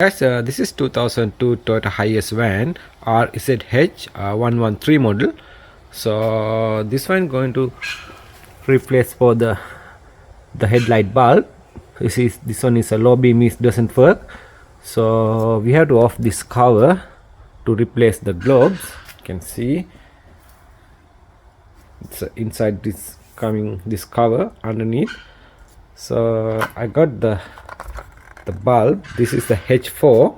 Guys, this is 2002 Toyota Hiace van RZH113 model. So this one going to replace for the headlight bulb. This one is a low beam, it doesn't work, so we have to off this cover to replace the globes. You can see it's inside this cover underneath. So I got the bulb. This is the H4.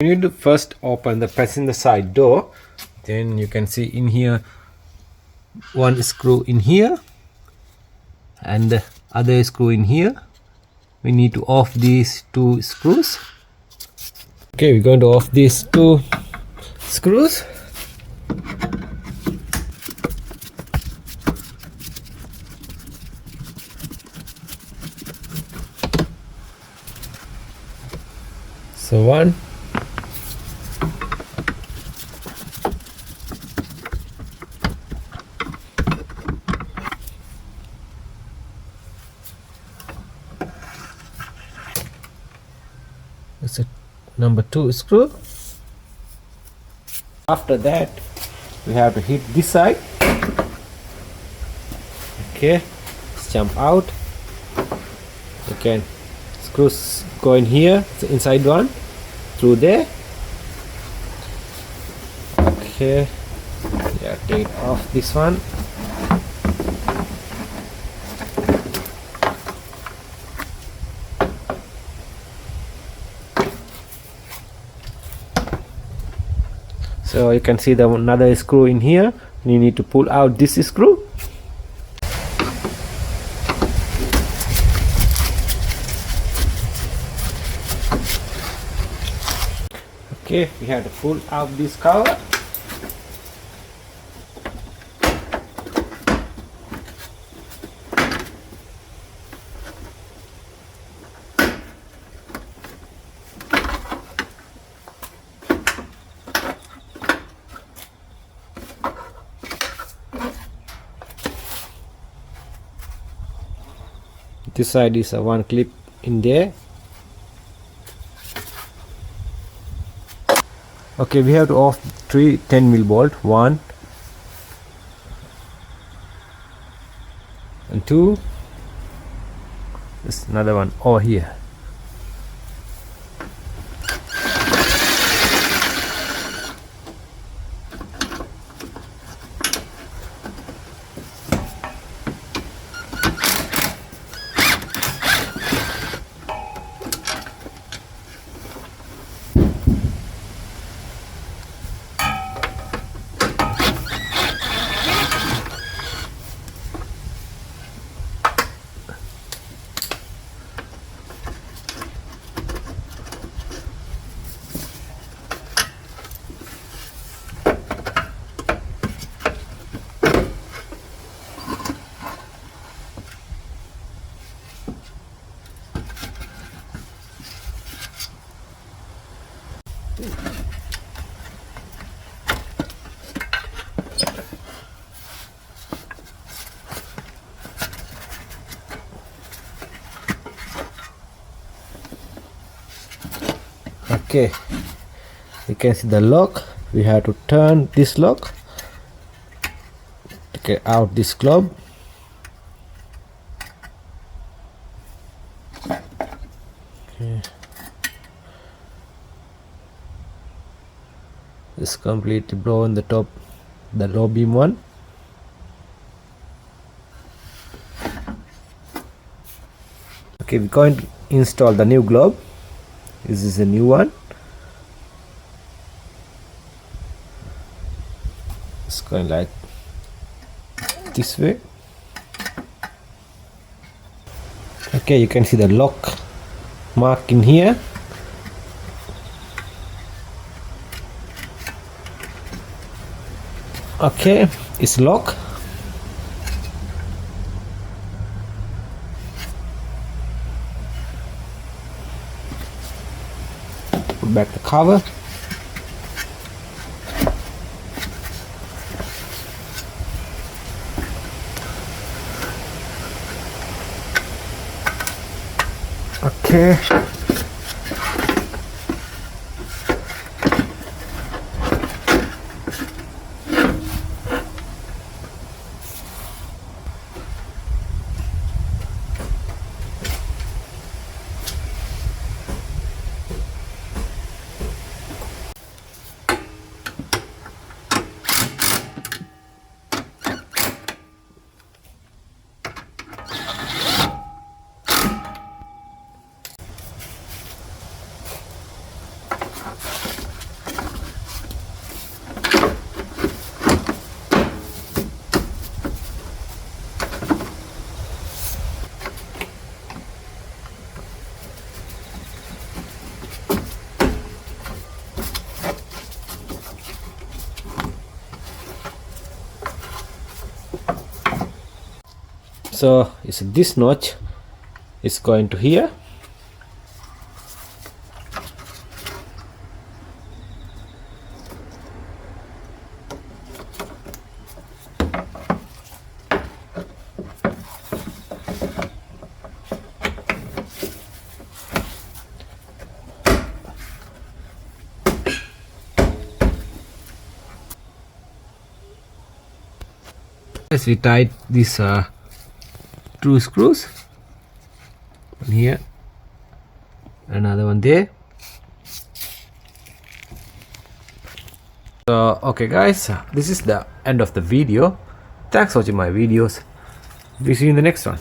You need to first open the passenger side door. Then you can see in here one screw in here and the other screw in here. We need to off these two screws. Okay, we're going to off these two screws. So one, it's a number 2 screw. After that we have to hit this side. Okay, let's jump out. You can screws go in here, the inside one through there. Okay, yeah, take off this one. So you can see the another screw in here. You need to pull out this screw. Okay, we have to pull out this cover. This side is a one clip in there. Okay, we have to off 3 10mm bolt, 1 and 2. There's another one over here. Okay, you can see the lock. We have to turn this lock to get out this globe. Okay, it's completely blown the top, the low beam one. Okay, we're going to install the new globe. This is a new one. It's going like this way. Okay, you can see the lock mark in here. Okay, it's locked. Put back the cover. Okay. So you see this notch is going to here. As we tied these two screws, one here, another one there. So okay guys, this is the end of the video. Thanks for watching my videos. We see you in the next one.